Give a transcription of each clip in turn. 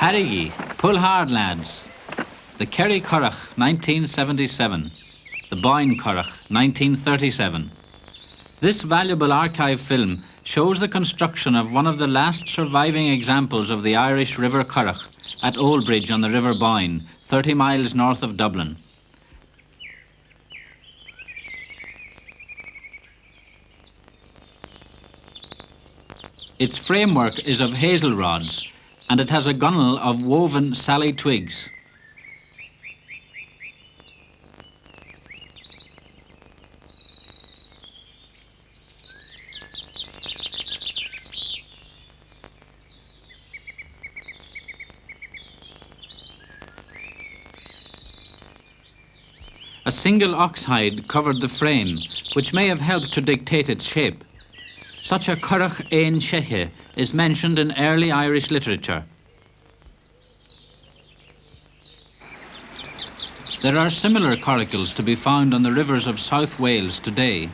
Harry, pull hard, lads. The Kerry Currach, 1977. The Boyne Currach, 1937. This valuable archive film shows the construction of one of the last surviving examples of the Irish River Currach at Oldbridge on the River Boyne, 30 miles north of Dublin. Its framework is of hazel rods, and it has a gunwale of woven sally twigs. A single ox hide covered the frame, which may have helped to dictate its shape. Such a Currach ein sheche is mentioned in early Irish literature. There are similar coracles to be found on the rivers of South Wales today,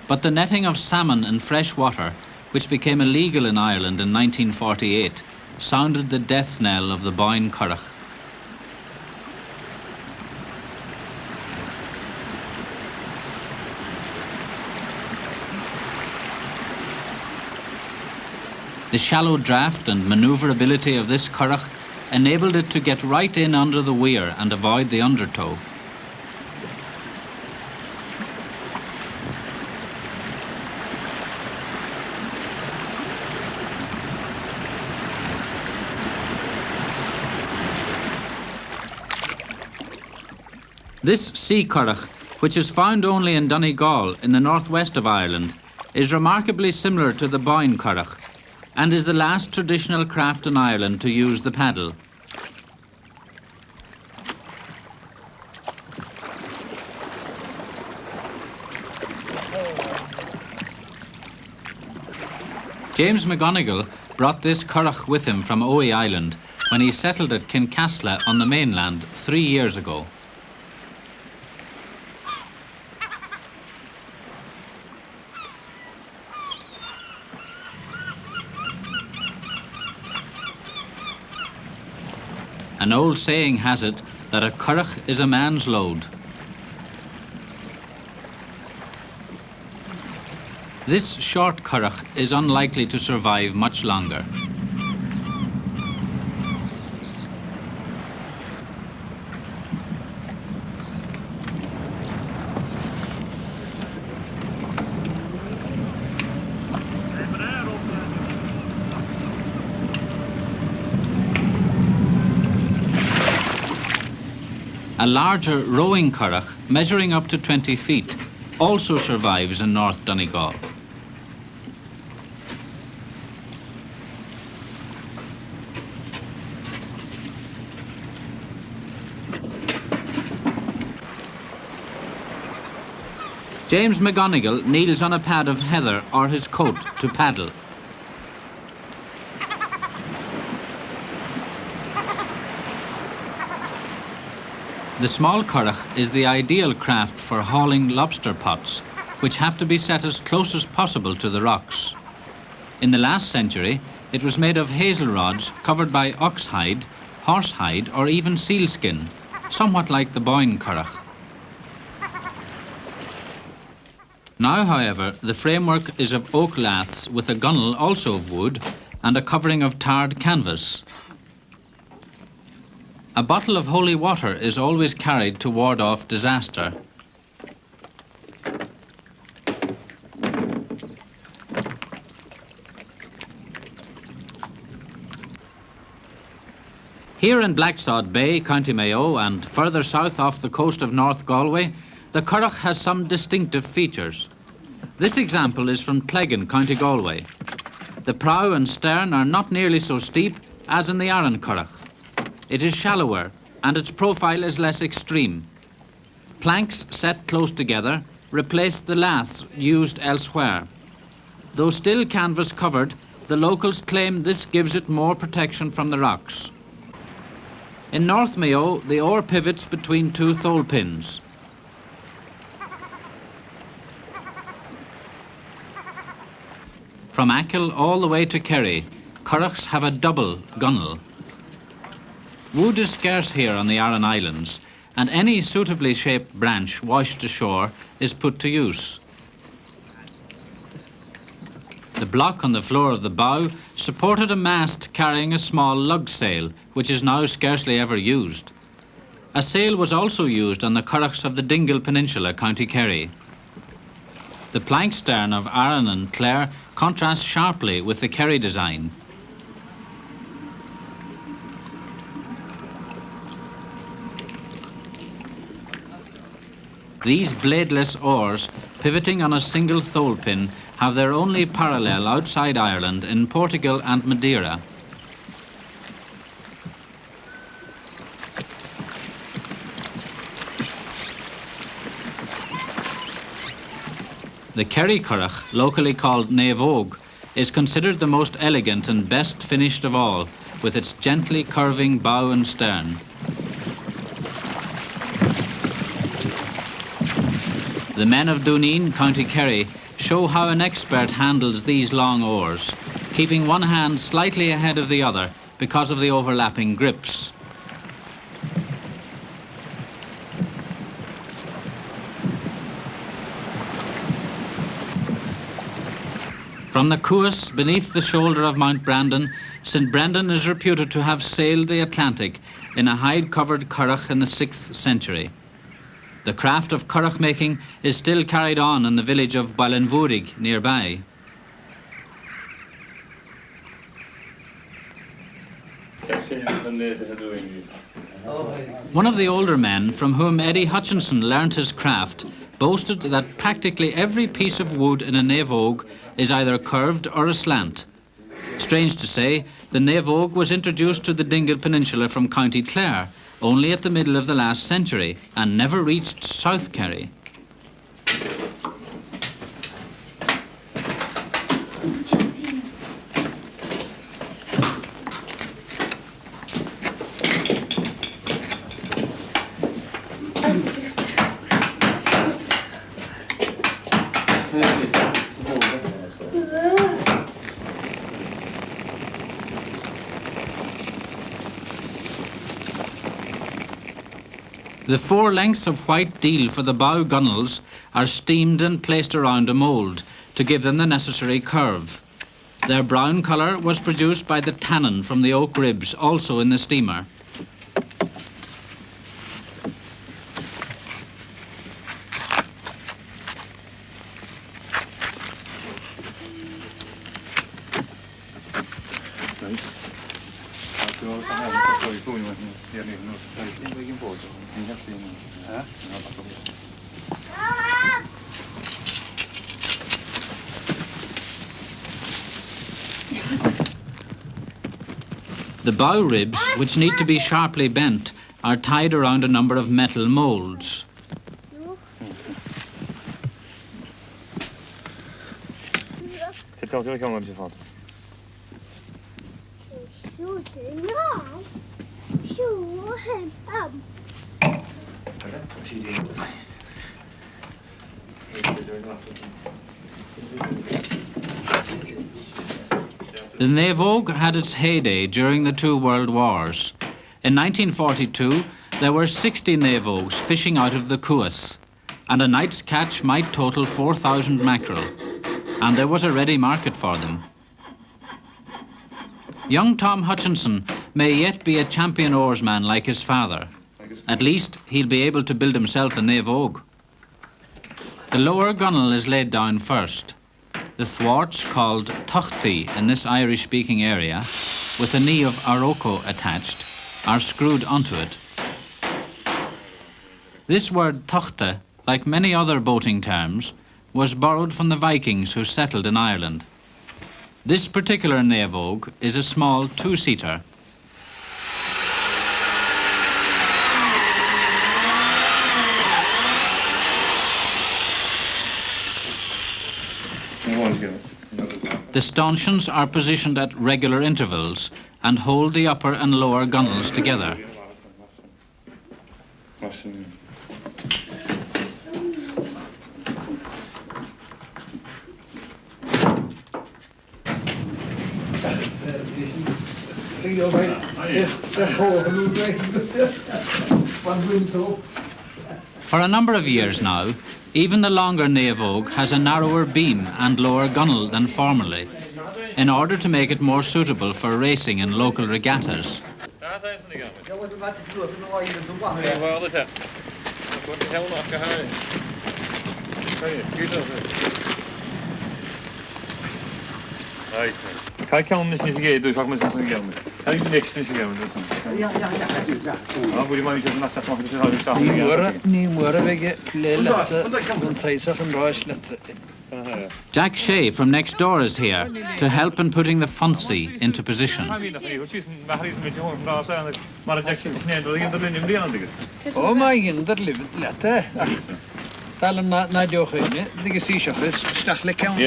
but the netting of salmon in fresh water, which became illegal in Ireland in 1948, sounded the death knell of the Boyne Currach. The shallow draft and manoeuvrability of this currach enabled it to get right in under the weir and avoid the undertow. This sea currach, which is found only in Donegal in the northwest of Ireland, is remarkably similar to the Boyne currach, and is the last traditional craft in Ireland to use the paddle. James McGonigal brought this currach with him from Oe Island when he settled at Kincasla on the mainland 3 years ago. An old saying has it that a currach is a man's load. This short currach is unlikely to survive much longer. A larger rowing currach, measuring up to 20 feet, also survives in North Donegal. James McGonigal kneels on a pad of heather or his coat to paddle. The small currach is the ideal craft for hauling lobster pots, which have to be set as close as possible to the rocks. In the last century, it was made of hazel rods covered by ox hide, horse hide, or even sealskin, somewhat like the Boyne currach. Now, however, the framework is of oak laths with a gunwale also of wood and a covering of tarred canvas. A bottle of holy water is always carried to ward off disaster. Here in Blacksod Bay, County Mayo, and further south off the coast of North Galway, the currach has some distinctive features. This example is from Cleggan, County Galway. The prow and stern are not nearly so steep as in the Arran currach. It is shallower, and its profile is less extreme. Planks set close together replace the laths used elsewhere. Though still canvas covered, the locals claim this gives it more protection from the rocks. In North Mayo, the oar pivots between two thole pins. From Achill all the way to Kerry, currachs have a double gunwale. Wood is scarce here on the Aran Islands, and any suitably shaped branch washed ashore is put to use. The block on the floor of the bow supported a mast carrying a small lug sail, which is now scarcely ever used. A sail was also used on the currachs of the Dingle Peninsula, County Kerry. The plank stern of Aran and Clare contrasts sharply with the Kerry design. These bladeless oars, pivoting on a single thole pin, have their only parallel outside Ireland in Portugal and Madeira. The Kerry Currach, locally called Naomh, is considered the most elegant and best finished of all, with its gently curving bow and stern. The men of Dooneen, County Kerry, show how an expert handles these long oars, keeping one hand slightly ahead of the other because of the overlapping grips. From the Cuas, beneath the shoulder of Mount Brandon, St. Brendan is reputed to have sailed the Atlantic in a hide-covered currach in the 6th century. The craft of currach making is still carried on in the village of Ballinvoorig nearby. One of the older men from whom Eddie Hutchinson learnt his craft boasted that practically every piece of wood in a naomh is either curved or aslant. Strange to say, the naomh was introduced to the Dingle Peninsula from County Clare only at the middle of the last century and never reached South Kerry. The 4 lengths of white deal for the bow gunnels are steamed and placed around a mould to give them the necessary curve. Their brown colour was produced by the tannin from the oak ribs, also in the steamer. The bow ribs, which need to be sharply bent, are tied around a number of metal moulds. The naomh had its heyday during the 2 World Wars. In 1942, there were 60 naomhs fishing out of the Cuas, and a night's catch might total 4,000 mackerel, and there was a ready market for them. Young Tom Hutchinson may yet be a champion oarsman like his father. At least he'll be able to build himself a naomh. The lower gunwale is laid down first. The thwarts, called tuchty in this Irish-speaking area, with a knee of aroko attached, are screwed onto it. This word tuchta, like many other boating terms, was borrowed from the Vikings who settled in Ireland. This particular naomh is a small 2-seater. The stanchions are positioned at regular intervals and hold the upper and lower gunwales together. For a number of years now, even the longer Naomh has a narrower beam and lower gunnel than formerly, in order to make it more suitable for racing in local regattas. Jack Shea from next door is here to help in putting the fancy into position. Oh my God, Talam na diochine, the gesishofis, stachle count. A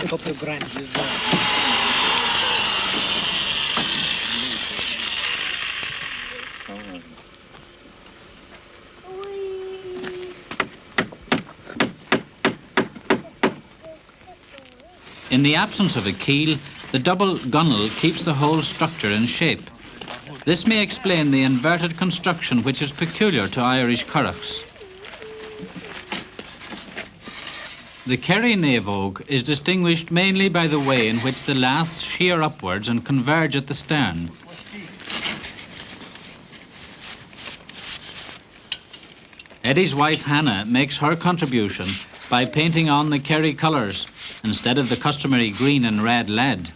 couple of branches. In the absence of a keel, the double gunnel keeps the whole structure in shape. This may explain the inverted construction which is peculiar to Irish currachs. The Kerry Naomh is distinguished mainly by the way in which the laths shear upwards and converge at the stern. Eddie's wife Hannah makes her contribution by painting on the Kerry colours instead of the customary green and red lead.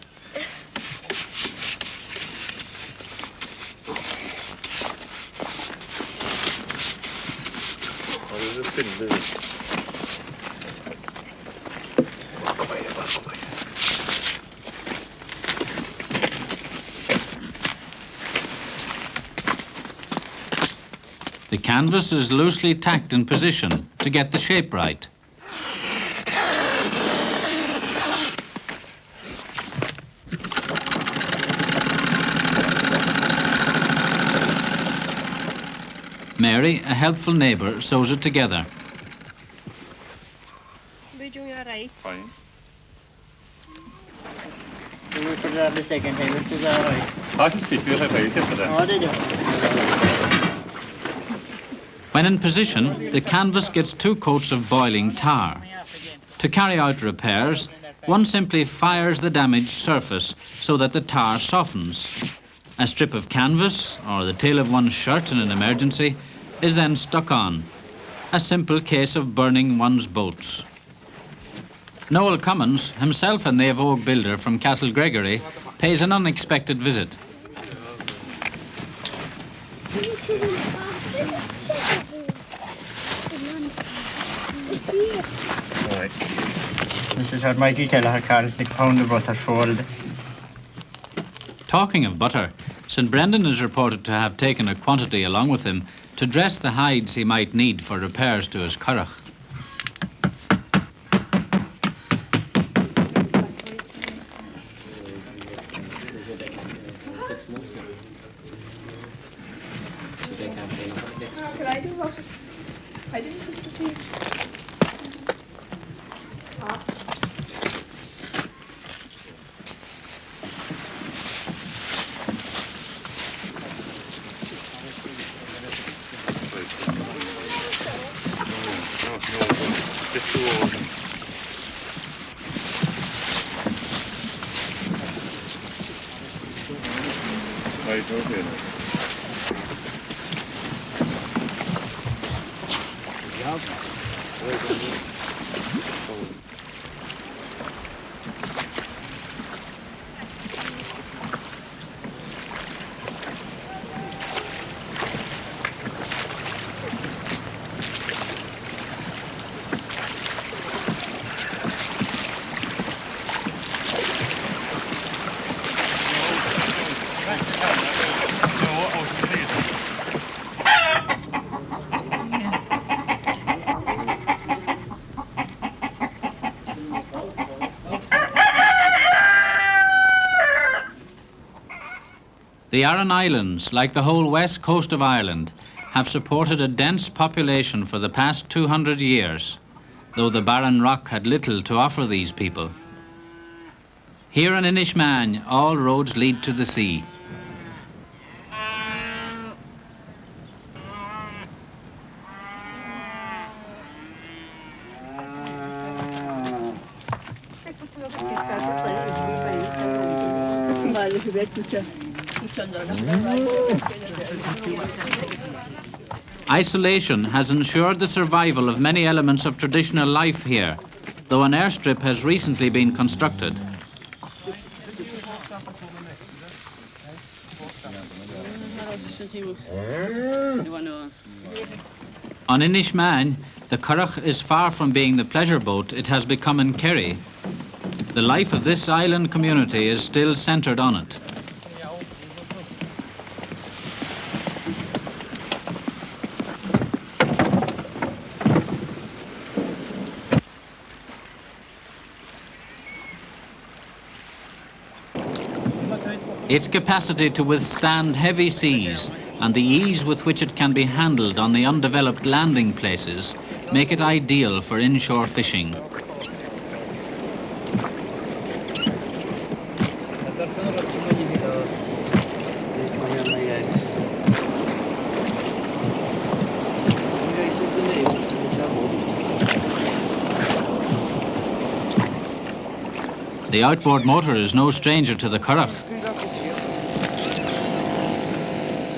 The canvas is loosely tacked in position to get the shape right. Mary, a helpful neighbour, sews it together. We're doing all right. Fine. We put it on the second time, which is all right. I should speak to you yesterday. Oh, did you? When in position, the canvas gets 2 coats of boiling tar. To carry out repairs, one simply fires the damaged surface so that the tar softens. A strip of canvas, or the tail of one's shirt in an emergency, is then stuck on. A simple case of burning one's boats. Noel Cummins, himself a Naomh builder from Castle Gregory, pays an unexpected visit. Right. This is what my detail her car is the pound of butter fold. Talking of butter, St Brendan is reported to have taken a quantity along with him to dress the hides he might need for repairs to his currach. Right, okay. The Aran Islands, like the whole west coast of Ireland, have supported a dense population for the past 200 years, though the barren rock had little to offer these people. Here in Inishmaan, all roads lead to the sea. Isolation has ensured the survival of many elements of traditional life here, though an airstrip has recently been constructed. On Inishmaan, the Currach is far from being the pleasure boat it has become in Kerry. The life of this island community is still centred on it. Its capacity to withstand heavy seas and the ease with which it can be handled on the undeveloped landing places make it ideal for inshore fishing. The outboard motor is no stranger to the Currach.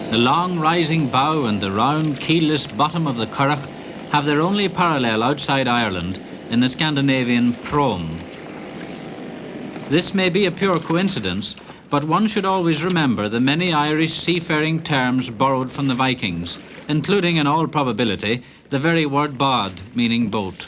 The long rising bow and the round keelless bottom of the Currach have their only parallel outside Ireland in the Scandinavian prome. This may be a pure coincidence, but one should always remember the many Irish seafaring terms borrowed from the Vikings, including in all probability the very word bod, meaning boat.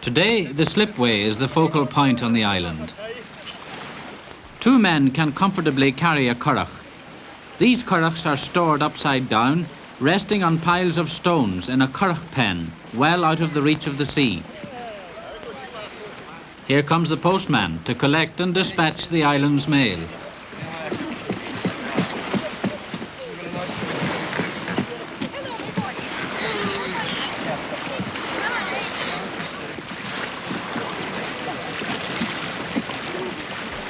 Today, the slipway is the focal point on the island. Two men can comfortably carry a currach. These currachs are stored upside down, resting on piles of stones in a currach pen, well out of the reach of the sea. Here comes the postman to collect and dispatch the island's mail.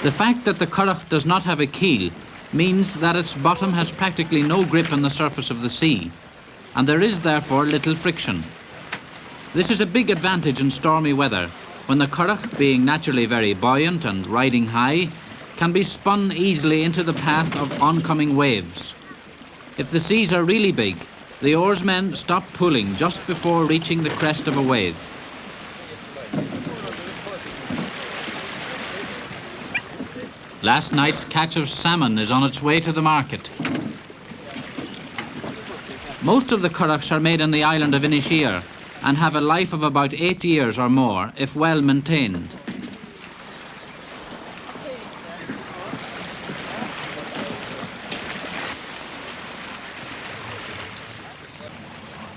The fact that the Currach does not have a keel means that its bottom has practically no grip on the surface of the sea, and there is therefore little friction. This is a big advantage in stormy weather, when the Currach, being naturally very buoyant and riding high, can be spun easily into the path of oncoming waves. If the seas are really big, the oarsmen stop pulling just before reaching the crest of a wave. Last night's catch of salmon is on its way to the market. Most of the currachs are made on the island of Inisheer and have a life of about 8 years or more if well maintained.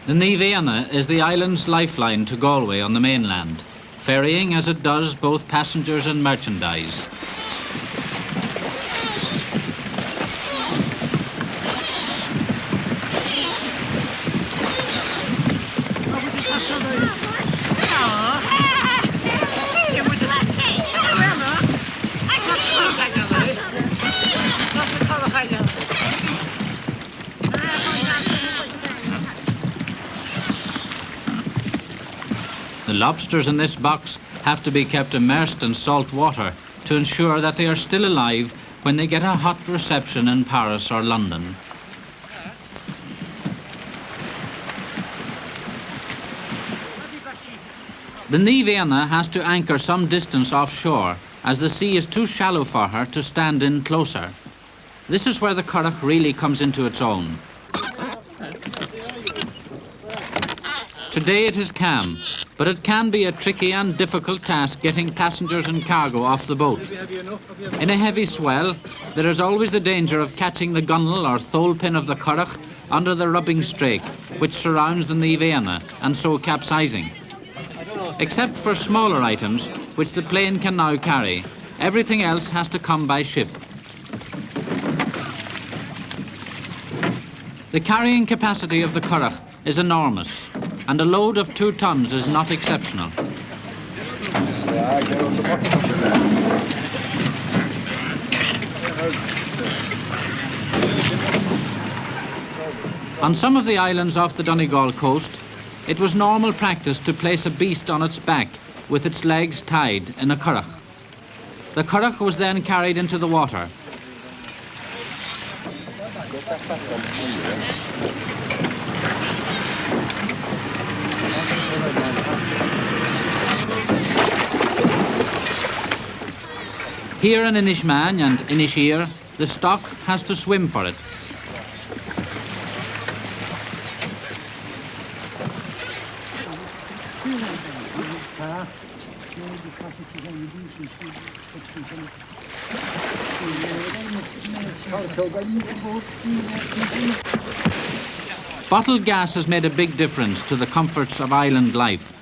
The Niamh is the island's lifeline to Galway on the mainland, ferrying as it does both passengers and merchandise. The lobsters in this box have to be kept immersed in salt water to ensure that they are still alive when they get a hot reception in Paris or London. The Niamh has to anchor some distance offshore as the sea is too shallow for her to stand in closer. This is where the Currach really comes into its own. Today Today it is calm, but it can be a tricky and difficult task getting passengers and cargo off the boat. In a heavy swell, there is always the danger of catching the gunnel or thole pin of the Currach under the rubbing strake, which surrounds the Niveana, and so capsizing. Except for smaller items, which the plane can now carry, everything else has to come by ship. The carrying capacity of the Currach is enormous, and a load of 2 tons is not exceptional. On some of the islands off the Donegal coast, it was normal practice to place a beast on its back with its legs tied in a currach. The currach was then carried into the water. Here in Inishman and Inishir, the stock has to swim for it. Bottled gas has made a big difference to the comforts of island life.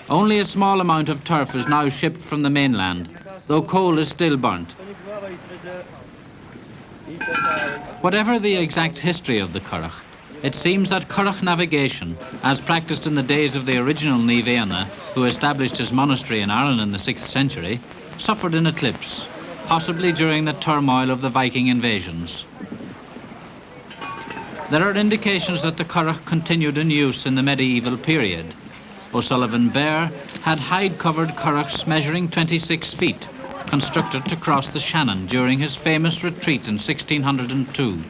Only a small amount of turf is now shipped from the mainland, though coal is still burnt. Whatever the exact history of the Currach, it seems that Currach navigation, as practiced in the days of the original Niveana, who established his monastery in Arran in the 6th century, suffered an eclipse, possibly during the turmoil of the Viking invasions. There are indications that the Currach continued in use in the medieval period. O'Sullivan Bear had hide-covered currachs measuring 26 feet, constructed to cross the Shannon during his famous retreat in 1602.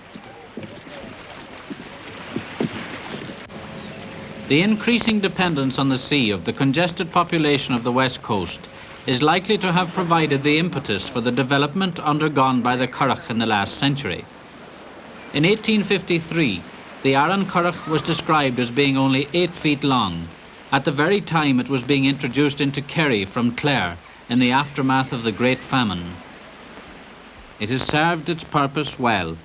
The increasing dependence on the sea of the congested population of the west coast is likely to have provided the impetus for the development undergone by the currach in the last century. In 1853, the Arran currach was described as being only 8 feet long, at the very time it was being introduced into Kerry from Clare in the aftermath of the Great Famine. It has served its purpose well.